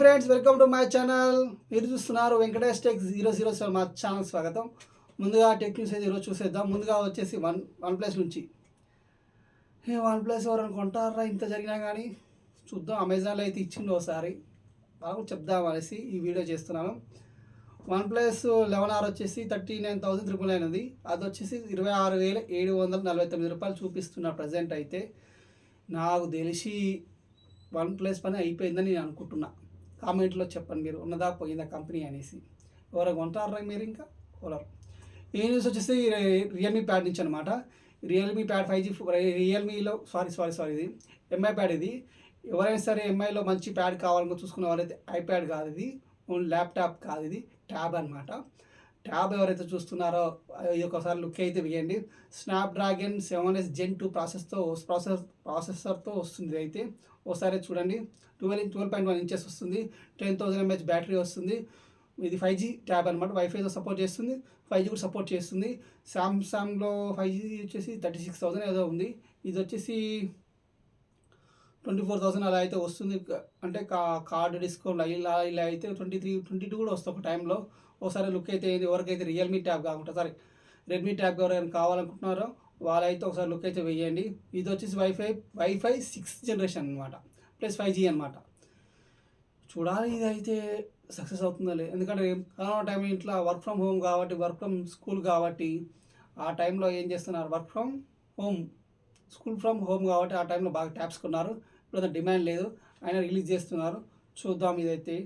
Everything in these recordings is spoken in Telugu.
Friends, welcome to my channel. మీరు చూస్తున్నారు వెంకటేష్ టెక్ 007 మా ఛానల్ స్వాగతం. ముందుగా టెక్ న్యూస్ అయితే ఈరోజు చూసేద్దాం. ముందుగా వచ్చేసి వన్ ప్లస్ నుంచి వన్ ప్లస్ ఎవరైనా కొంటారా ఇంత జరిగినా కానీ చూద్దాం. అమెజాన్లో అయితే ఇచ్చిండు ఒకసారి, బాగా చెప్దాం అనేసి ఈ వీడియో చేస్తున్నాను. వన్ ప్లస్ 11R వచ్చేసి 39,999 ఉంది. అది వచ్చేసి 26,749 రూపాయలు చూపిస్తున్నా ప్రజెంట్ అయితే. నాకు తెలిసి వన్ ప్లస్ పని అయిపోయిందని నేను అనుకుంటున్నా. కామెంట్లో చెప్పండి మీరు, ఉన్నదా పోయిందా కంపెనీ అనేసి. ఎవరో కొంటారా మీరు? ఇంకా ఎవరు? ఈ న్యూస్ వచ్చేసి రియల్మీ ప్యాడ్ నుంచి అనమాట. రియల్మీ ప్యాడ్ 5G రియల్మీలో సారీ ఇది ఎంఐ ప్యాడ్. ఇది ఎవరైనా సరే ఎంఐలో మంచి ప్యాడ్ కావాలని చూసుకునే వాళ్ళైతే ఐప్యాడ్ కాదు ఇది, ఓన్లీ ల్యాప్టాప్ కాదు, ఇది ట్యాబ్ అనమాట. ట్యాబ్ ఎవరైతే చూస్తున్నారో ఇది ఒకసారి లుక్ అయితే వేయండి. స్నాప్డ్రాగన్ 7S Gen 2 ప్రాసెసర్తో వస్తుంది. అయితే ఒకసారి చూడండి. 12.1 ఇంచెస్ వస్తుంది, 10,000 mAh బ్యాటరీ వస్తుంది. ఇది 5G ట్యాబ్ అనమాట. వైఫైతో సపోర్ట్ చేస్తుంది, 5G కూడా సపోర్ట్ చేస్తుంది. సామ్సంగ్లో 5G వచ్చేసి 36,000 ఏదో ఉంది. ఇది వచ్చేసి 24,000 అలా అయితే వస్తుంది. అంటే కార్డు డిస్కౌంట్ ఇలా అయితే 22 కూడా వస్తుంది ఒక టైంలో. ఒకసారి లుక్ అయితే ఎవరికైతే రియల్మీ ట్యాబ్ కాకుండా రెడ్మీ ట్యాబ్ ఎవరైనా కావాలనుకుంటున్నారో వాళ్ళైతే ఒకసారి లుక్ అయితే వేయండి. ఇది వచ్చేసి వైఫై 6th జనరేషన్ అనమాట, ప్లస్ 5G అనమాట. చూడాలి ఇది అయితే సక్సెస్ అవుతుందో లేదు. ఎందుకంటే కరోనా టైంలో ఇంట్లో వర్క్ ఫ్రమ్ హోమ్ కాబట్టి, వర్క్ ఫ్రమ్ స్కూల్ కాబట్టి ఆ టైంలో ఏం చేస్తున్నారు, work from home school from home కాబట్టి ఆ టైంలో బాగా ట్యాబ్స్ కొన్నారు. ఇప్పుడు డిమాండ్ లేదు, ఆయన రిలీజ్ చేస్తున్నారు. చూద్దాం ఇదైతే.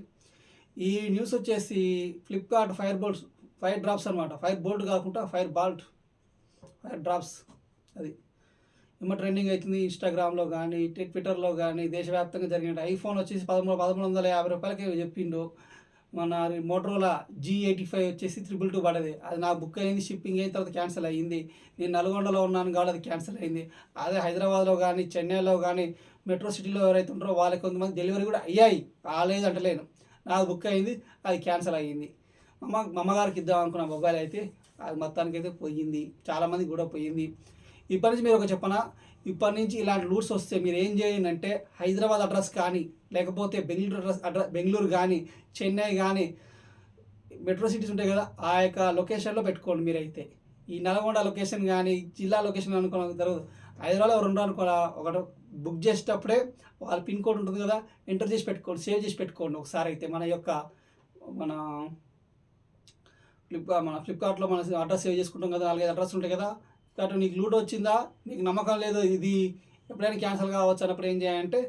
ఈ న్యూస్ వచ్చేసి ఫ్లిప్కార్ట్ ఫైర్ డ్రాప్స్ అనమాట. ఫైర్ బోల్ట్ కాకుండా ఫైర్ డ్రాప్స్ అది ఏమో ట్రెండింగ్ అవుతుంది. ఇన్స్టాగ్రామ్లో కానీ ట్విట్టర్లో కానీ దేశవ్యాప్తంగా జరిగిన ఐఫోన్ వచ్చేసి 1,350 రూపాయలకి చెప్పిండు. మన మోటరోలా G85 వచ్చేసి 222 పడది. అది నాకు బుక్ అయింది, షిప్పింగ్ అయిన తర్వాత క్యాన్సిల్ అయ్యింది. నేను నల్గొండలో ఉన్నాను కాబట్టి అది క్యాన్సిల్ అయింది. అదే హైదరాబాద్లో కానీ చెన్నైలో కానీ మెట్రో సిటీలో ఎవరైతే ఉంటారో వాళ్ళకి కొంతమంది డెలివరీ కూడా అయ్యాయి, కాలేదు అంటలేను. నాకు బుక్ అయింది, అది క్యాన్సిల్ అయ్యింది. మా అమ్మగారికి ఇద్దాం అనుకున్న మొబైల్ అయితే అది మొత్తానికి అయితే పోయింది, చాలామంది కూడా పోయింది. ఇప్పటి నుంచి మీరు ఒక చెప్పనా, ఇప్పటి నుంచి ఇలాంటి లూట్స్ వస్తే మీరు ఏం చేయండి అంటే, హైదరాబాద్ అడ్రస్ కానీ లేకపోతే బెంగళూరు కానీ చెన్నై కానీ మెట్రో సిటీస్ ఉంటాయి కదా, ఆ యొక్క లొకేషన్లో పెట్టుకోండి మీరైతే. ఈ నల్గొండ లొకేషన్ కానీ జిల్లా లొకేషన్ అనుకున్న జరగదు. హైదరాబాద్లో రెండు అనుకోవాలా, ఒకటి బుక్ చేసేటప్పుడే వాళ్ళ పిన్ కోడ్ ఉంటుంది కదా, ఎంటర్ చేసి పెట్టుకోండి, సేవ్ చేసి పెట్టుకోండి ఒకసారి అయితే. మన ఫ్లిప్కార్ట్లో మన అడ్రస్ సేవ్ చేసుకుంటాం కదా, 4-5 అడ్రస్ ఉంటాయి కదా. కాబట్టి నీకు లూట్ వచ్చిందా, నీకు నమ్మకం లేదు, ఇది ఎప్పుడైనా క్యాన్సిల్ కావచ్చు అన్నప్పుడు ఏం చేయాలంటే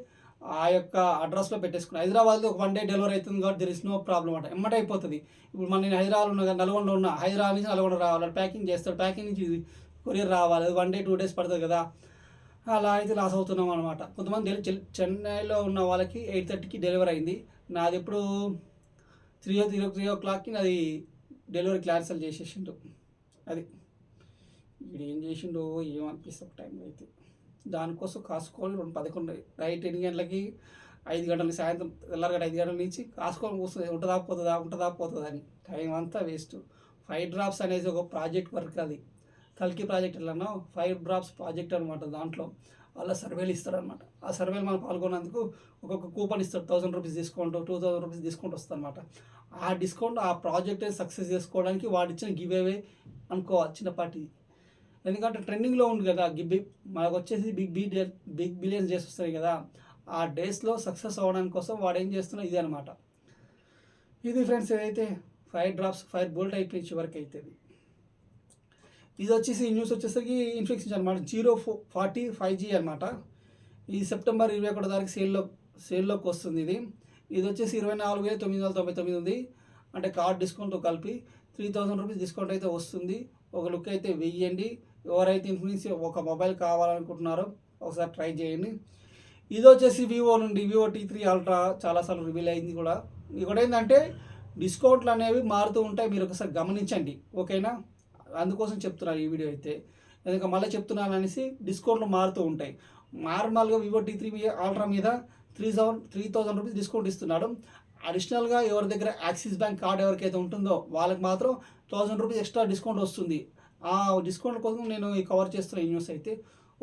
ఆ యొక్క అడ్రస్లో పెట్టేసుకున్నాను. హైదరాబాద్లో ఒక 1 day డెలివరీ అవుతుంది కాబట్టి దెర్ ఇస్ నో ప్రాబ్లం అంట, ఎమ్మటే అయిపోతుంది. ఇప్పుడు నేను హైదరాబాద్ ఉన్నా, నల్గొండ ఉన్నా, హైదరాబాద్ నుంచి నల్గొండ రావాలి, ప్యాకింగ్ చేస్తాడు, ప్యాకింగ్ నుంచి కొరియర్ రావాలి, 1 day 2 days పడుతుంది కదా. అలా అయితే లాస్ అవుతున్నాం అనమాట. కొంతమంది చెన్నైలో ఉన్న వాళ్ళకి 8:30కి డెలివరీ అయింది. నాది ఎప్పుడు 3 o'clockకి నాది డెలివరీ క్యాన్సిల్ చేసేసిండు. అది వీడు ఏం చేసిండో ఏమనిపిస్తుంది ఒక టైంలో అయితే. దానికోసం కాసుకోవాలి 11 నైట్ 8 గంటలకి 5 గంటలకి సాయంత్రం తెల్లారగడ 5 గంటల నుంచి కాసుకోవాలి కూర్చొని ఉంటుందా పోతుందా అని టైం అంతా వేస్ట్. ఫైర్ డ్రాప్స్ అనేది ఒక ప్రాజెక్ట్ వర్క్, అది కల్కి ప్రాజెక్ట్ ఎలానో ఫైర్ డ్రాప్స్ ప్రాజెక్ట్ అనమాట. దాంట్లో వాళ్ళ సర్వేలు ఇస్తారనమాట. ఆ సర్వేలు మనం పాల్గొన్నందుకు ఒక్కొక్క కూపన్ ఇస్తారు, 1,000 రూపీస్ డిస్కౌంట్, 2,000 రూపీస్ డిస్కౌంట్ వస్తుంది అనమాట. ఆ డిస్కౌంట్ ఆ ప్రాజెక్ట్ సక్సెస్ చేసుకోవడానికి వాడు ఇచ్చిన గివ్ అవే అనుకోవాలి, చిన్నపాటి. ఎందుకంటే ట్రెండింగ్లో ఉంది కదా, మనకు వచ్చేసి బిగ్ బిలియన్స్ డేస్ వస్తాయి కదా, ఆ డేస్లో సక్సెస్ అవ్వడానికి కోసం వాడు ఏం చేస్తున్నా ఇది అనమాట. ఇది ఫ్రెండ్స్ ఏదైతే ఫైర్ బోల్ట్ అయిపోయింది వరకు అవుతుంది. ఇది వచ్చేసి న్యూస్ వచ్చేసరికి ఇన్ఫెక్షన్ అనమాట. 040 5G అనమాట. ఈ సెప్టెంబర్ 21 తారీఖు సేల్లోకి వస్తుంది. ఇది వచ్చేసి 24,999 ఉంది. అంటే కార్డ్ డిస్కౌంట్తో కలిపి 3,000 రూపీస్ డిస్కౌంట్ అయితే వస్తుంది. ఒక లుక్ అయితే వెయ్యండి. ఎవరైతే ఇన్ఫ్లుయెన్స్ ఒక మొబైల్ కావాలనుకుంటున్నారో ఒకసారి ట్రై చేయండి. ఇది వచ్చేసి వివో T3 అల్ట్రా చాలాసార్లు రివీల్ అయింది కూడా. ఇంకోటి ఏంటంటే డిస్కౌంట్లు అనేవి మారుతూ ఉంటాయి, మీరు ఒకసారి గమనించండి, ఓకేనా? అందుకోసం చెప్తున్నాను ఈ వీడియో అయితే. ఎందుకంటే మళ్ళీ చెప్తున్నాను అనేసి డిస్కౌంట్లు మారుతూ ఉంటాయి. నార్మల్గా వివో T3 అల్ట్రా మీద 3,000 రూపీస్ డిస్కౌంట్ ఇస్తున్నాడు. అడిషనల్గా ఎవరి దగ్గర యాక్సిస్ బ్యాంక్ కార్డ్ ఎవరికైతే ఉంటుందో వాళ్ళకి మాత్రం 1,000 రూపీస్ ఎక్స్ట్రా డిస్కౌంట్ వస్తుంది. ఆ డిస్కౌంట్ కోసం నేను కవర్ చేస్తున్న ఈ న్యూస్ అయితే.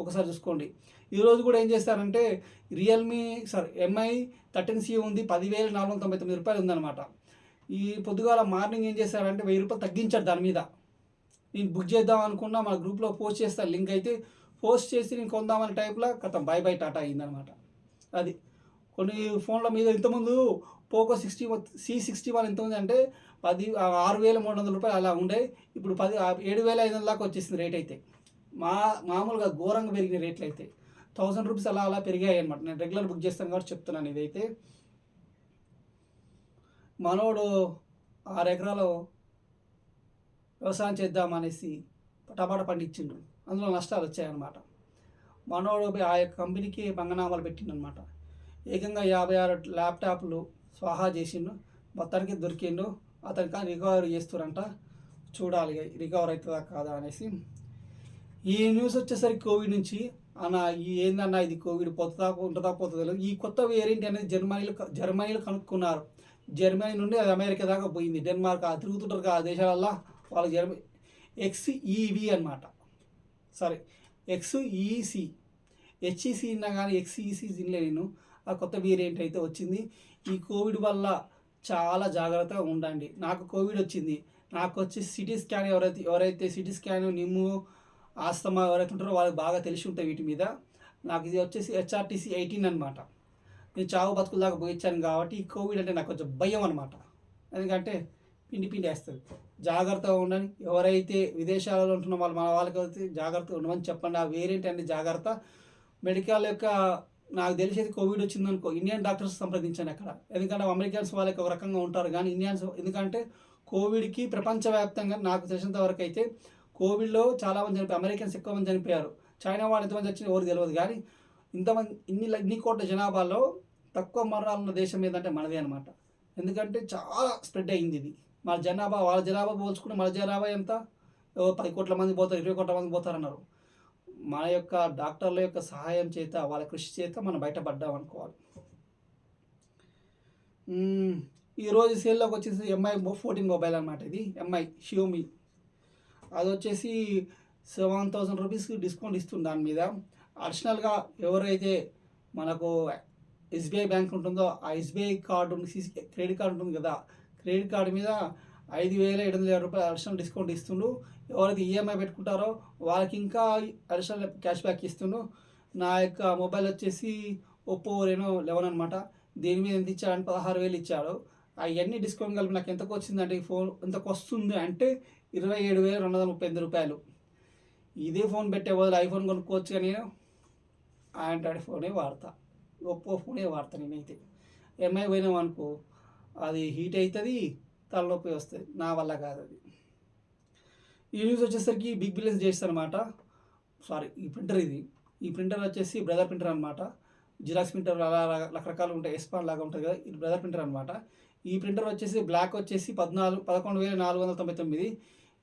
ఒకసారి చూసుకోండి. ఈరోజు కూడా ఏం చేస్తారంటే రియల్మీ ఎంఐ 13C ఉంది, 10,499 రూపాయలు ఉందన్నమాట. ఈ పొద్దుగాల మార్నింగ్ ఏం చేశారంటే 1000 రూపాయలు తగ్గించారు దాని మీద. నేను బుక్ చేద్దాం అనుకున్నా, మా గ్రూప్లో పోస్ట్ చేస్తాను లింక్, అయితే పోస్ట్ చేసి నేను కొందామనే టైప్లో కథం బై బై టాటా అయిందనమాట. అది కొన్ని ఫోన్ల మీద ఇంతకుముందు పోకో C61 ఎంత ఉంది అంటే 6,300 రూపాయలు అలా ఉండే, ఇప్పుడు 7,500 దాకా వచ్చేసింది రేట్ అయితే. మామూలుగా ఘోరంగా పెరిగిన రేట్లు అయితే 1000 రూపీస్ అలా పెరిగాయి అనమాట. నేను రెగ్యులర్ బుక్ చేస్తాను కాబట్టి చెప్తున్నాను. ఇదైతే మనోడు 6 ఎకరాలు వ్యవసాయం చేద్దామనేసి టమాటా పండించిండు, అందులో నష్టాలు వచ్చాయన్నమాట. మనోడు ఆ యొక్క కంపెనీకి పంగనామాలు పెట్టిండనమాట. ఏకంగా 56 ల్యాప్టాప్లు స్వాహా చేసిండు, మొత్తానికి దొరికిండు. అతనికి కానీ రికవరీ చేస్తురంట, చూడాలి రికవర్ అవుతుందా కాదా అనేసి. ఈ న్యూస్ వచ్చేసరికి కోవిడ్ నుంచి ఏందన్నా ఇది కోవిడ్ ఉంటుందా పోతుందో. ఈ కొత్త వేరియంట్ అనేది జర్మనీలో కనుక్కున్నారు. జర్మనీ నుండి అది అమెరికా దాకా పోయింది, డెన్మార్క్ తిరుగుతుంటారు ఆ దేశాలల్లో వాళ్ళకి XEV అనమాట. XEC HEC ఉన్నా కానీ XEC తినలే నేను. ఆ కొత్త వేరియంట్ అయితే వచ్చింది. ఈ కోవిడ్ వల్ల చాలా జాగ్రత్తగా ఉండండి. నాకు కోవిడ్ వచ్చింది, నాకు వచ్చి సిటీ స్కాన్ ఎవరైతే సిటీ స్కాన్, నిమ్ము, ఆస్తమా ఎవరైతే ఉంటారో వాళ్ళకి బాగా తెలిసి ఉంటాయి వీటి మీద. నాకు ఇది వచ్చేసి HRTC 18 అనమాట. నేను చావు బతుకుల దాకా పోయించాను కాబట్టి ఈ కోవిడ్ అంటే నాకు కొంచెం భయం అనమాట. ఎందుకంటే పిండి వేస్తుంది. జాగ్రత్తగా ఉండండి. ఎవరైతే విదేశాలలో ఉంటున్న మన వాళ్ళకి అయితే జాగ్రత్తగా ఉండమని చెప్పండి. ఆ వేరియంట్ అనేది జాగ్రత్త. మెడికల్ యొక్క నాకు తెలిసేది కోవిడ్ వచ్చిందనుకో ఇండియన్ డాక్టర్స్ సంప్రదించాను అక్కడ. ఎందుకంటే అమెరికన్స్ వాళ్ళకి ఒక రకంగా ఉంటారు కానీ ఇండియన్స్, ఎందుకంటే కోవిడ్కి ప్రపంచవ్యాప్తంగా నాకు తెలిసినంత వరకు అయితే కోవిడ్లో చాలామంది చనిపోయారు. అమెరికన్స్ ఎక్కువ మంది చనిపోయారు. చైనా వాళ్ళు ఎంతమంది వచ్చినా ఎవరు తెలియదు. కానీ ఇంతమంది ఇన్ని కోట్ల జనాభాలో తక్కువ మరణాలు ఉన్న దేశం ఏదంటే మనదే అనమాట. ఎందుకంటే చాలా స్ప్రెడ్ అయింది ఇది. వాళ్ళ జనాభా పోల్చుకుంటే మన జనాభా ఎంత, 10 కోట్ల మంది పోతారు, 20 కోట్ల మంది పోతారన్నారు. మన యొక్క డాక్టర్ల యొక్క సహాయం చేత, వాళ్ళ కృషి చేత మనం బయటపడ్డాం అనుకోవాలి. ఈరోజు సేల్లోకి వచ్చేసి MI 14 మొబైల్ అనమాట. ఇది MI షియోమి. అది వచ్చేసి 7,000 రూపీస్కి డిస్కౌంట్ ఇస్తుంది. దాని మీద అడిషనల్గా ఎవరైతే మనకు SBI బ్యాంక్ ఉంటుందో ఆ SBI కార్డు క్రెడిట్ కార్డు ఉంటుంది కదా, క్రెడిట్ కార్డు మీద 5,750 రూపాయలు అడిషనల్ డిస్కౌంట్ ఇస్తుండు. ఎవరైతే EMI పెట్టుకుంటారో వాళ్ళకి ఇంకా అడిషనల్ క్యాష్ బ్యాక్ ఇస్తుండు. నా యొక్క మొబైల్ వచ్చేసి Oppo Reno 11 అనమాట. దీని మీద ఎంత ఇచ్చాడంటే 16,000 ఇచ్చాడు. అవన్నీ డిస్కౌంట్ కలిపి నాకు ఎంతకు వచ్చిందంటే ఈ ఫోన్ ఎంతకు వస్తుంది అంటే 27,238 రూపాయలు. ఇదే ఫోన్ పెట్టే బదులు ఐఫోన్ కొనుక్కోవచ్చు. కానీ నేను ఆండ్రాయిడ్ ఫోనే వాడతా, Oppo ఫోనే వాడతా నేనైతే. MI పోయినాం అనుకో అది హీట్ అవుతుంది, తలనొప్పి వస్తుంది. నా వల్ల కాదు అది. ఈ న్యూస్ వచ్చేసరికి బిగ్ బిలియన్స్ చేస్తాను అనమాట. ఈ ప్రింటర్ వచ్చేసి బ్రదర్ ప్రింటర్ అనమాట. జిరాక్స్ ప్రింటర్ అలా రకరకాలు ఉంటాయి, ఎస్పాన్ లాగా ఉంటుంది కదా, ఇది బ్రదర్ ప్రింటర్ అనమాట. ఈ ప్రింటర్ వచ్చేసి బ్లాక్ వచ్చేసి 11,499,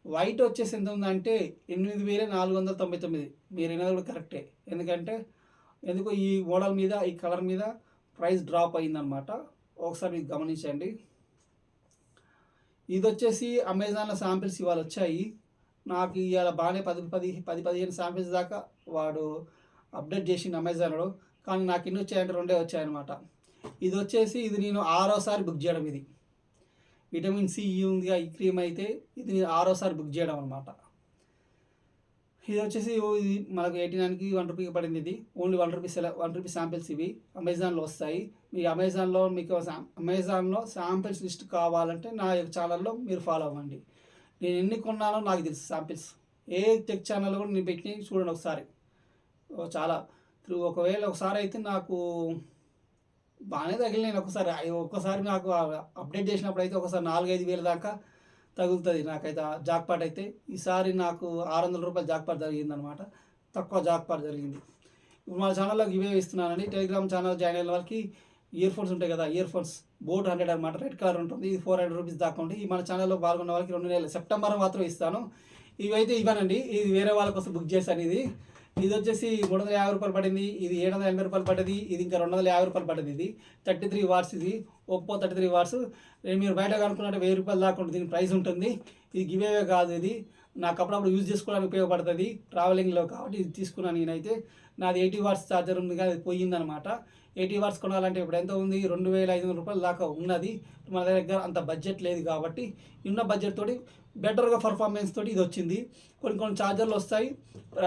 వైట్ వచ్చేసి ఎంత ఉందంటే 8,499. మీరు అయినది కూడా కరెక్టే. ఎందుకు ఈ మోడల్ మీద, ఈ కలర్ మీద ప్రైస్ డ్రాప్ అయిందనమాట. ఒకసారి మీకు గమనించండి. ఇది వచ్చేసి అమెజాన్లో శాంపిల్స్ ఇవాళ వచ్చాయి. నాకు ఇవాళ బాగానే 10-15 శాంపిల్స్ దాకా వాడు అప్డేట్ చేసిండు అమెజాన్లో. కానీ నాకు ఎన్ని వచ్చాయంటే 2 వచ్చాయన్నమాట. ఇది వచ్చేసి నేను 6వసారి బుక్ చేయడం. ఇది విటమిన్ C ఉంది ఈ క్రీమ్ అయితే ఇది నేను 6వసారి బుక్ చేయడం అనమాట. ఇది వచ్చేసి ఇది మనకు 89కి 1 రూపీకి పడింది. ఇది ఓన్లీ 1 రూపీ శాంపిల్స్ ఇవి అమెజాన్లో వస్తాయి. మీకు అమెజాన్లో శాంపిల్స్ లిస్ట్ కావాలంటే నా యొక్క ఛానల్లో మీరు ఫాలో అవ్వండి. నేను ఎన్ని కొన్నానో నాకు తెలుసు శాంపిల్స్. ఏ టెక్ ఛానల్ కూడా నేను పెట్టి చూడండి ఒకసారి. చాలా ఒకసారి అయితే నాకు బాగానే తగిలి. నేను ఒక్కసారి నాకు అప్డేట్ చేసినప్పుడు అయితే ఒకసారి 4-5 వేల దాకా తగులుతుంది నాకైతే జాక్పాట్ అయితే. ఈసారి నాకు 600 రూపాయలు జాక్పాట్ జరిగిందనమాట. తక్కువ జాక్పాట్ జరిగింది. ఇప్పుడు మా ఛానల్లో ఇవే ఇస్తున్నానండి. టెలిగ్రామ్ ఛానల్ జాయిన్ అయిన వాళ్ళకి ఇయర్ ఫోన్స్ ఉంటాయి కదా, ఇయర్ ఫోన్స్ బోట్ 100 అనమాట, రెడ్ కలర్ ఉంటుంది. ఇది 400 రూపీస్ దాకా ఉంటుంది. ఈ మన ఛానల్లో పాల్గొన్న వాళ్ళకి 2 నెలలు సెప్టెంబర్ మాత్రం ఇస్తాను. ఇవైతే ఇవ్వనండి, ఇది వేరే వాళ్ళ కోసం బుక్ చేశాను. ఇది వచ్చేసి 350 రూపాయలు పడింది. ఇది 780 రూపాయలు పడ్డది. ఇది ఇంకా 250 రూపాయలు పడ్డది. ఇది 33 వాట్స్. ఇది Oppo 33 వాట్స్. మీరు బయట కనుక్కున్నట్టు 1000 రూపాయలు దాకా ఉంటుంది దీని ప్రైస్ ఉంటుంది. ఇది గివేవే కాదు. ఇది నాకు అప్పుడప్పుడు యూజ్ చేసుకోవడానికి ఉపయోగపడుతుంది ట్రావెలింగ్లో, కాబట్టి ఇది తీసుకున్నాను నేనైతే. నాది 80 వాట్స్ ఛార్జర్ ఉంది కదా, అది పోయిందనమాట. 80 వాట్స్ కొనాలంటే ఇప్పుడు ఎంత ఉంది, 2500 దాకా ఉన్నది. మన దగ్గర అంత బడ్జెట్ లేదు కాబట్టి ఉన్న బడ్జెట్ తోటి బెటర్గా పర్ఫార్మెన్స్ తోటి ఇది వచ్చింది. కొన్ని కొన్ని ఛార్జర్లు వస్తాయి,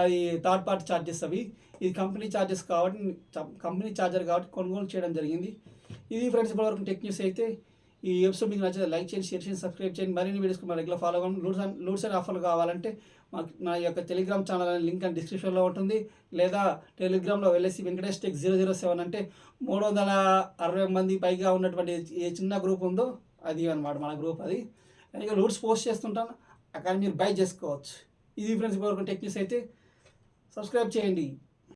అది థర్డ్ పార్టీ ఛార్జెస్ అవి. ఇది కంపెనీ ఛార్జెస్ కాబట్టి, కంపెనీ ఛార్జర్ కాబట్టి కొనుగోలు చేయడం జరిగింది. ఇది ఫ్రెండ్స్ ఇప్పటివరకు టెక్ న్యూస్ అయితే. ఈ ఎపిసోడ్ మీకు నచ్చితే లైక్ చేయండి, షేర్ చేయండి, సబ్స్క్రైబ్ చేయండి. మరిన్ని వీడియోస్కి మా రెగ్యులర్ ఫాలో అవ్వండి. లూట్స్ అండ్ ఆఫర్లు కావాలంటే మా యొక్క టెలిగ్రామ్ ఛానల్ అనే లింక్ అని డిస్క్రిప్షన్లో ఉంటుంది. లేదా టెలిగ్రామ్లో వెళ్ళేసి వెంకటేష్ టెక్ 007 అంటే 360 మంది పైగా ఉన్నటువంటి ఏ చిన్న గ్రూప్ ఉందో అది అనమాట మన గ్రూప్. అది ఇంకా లూట్స్ పోస్ట్ చేస్తుంటాను, అక్కడ మీరు బై చేసుకోవచ్చు. ఇది ఫ్రెండ్స్ ఇప్పటివరకు టెక్ న్యూస్ అయితే. సబ్స్క్రైబ్ చేయండి.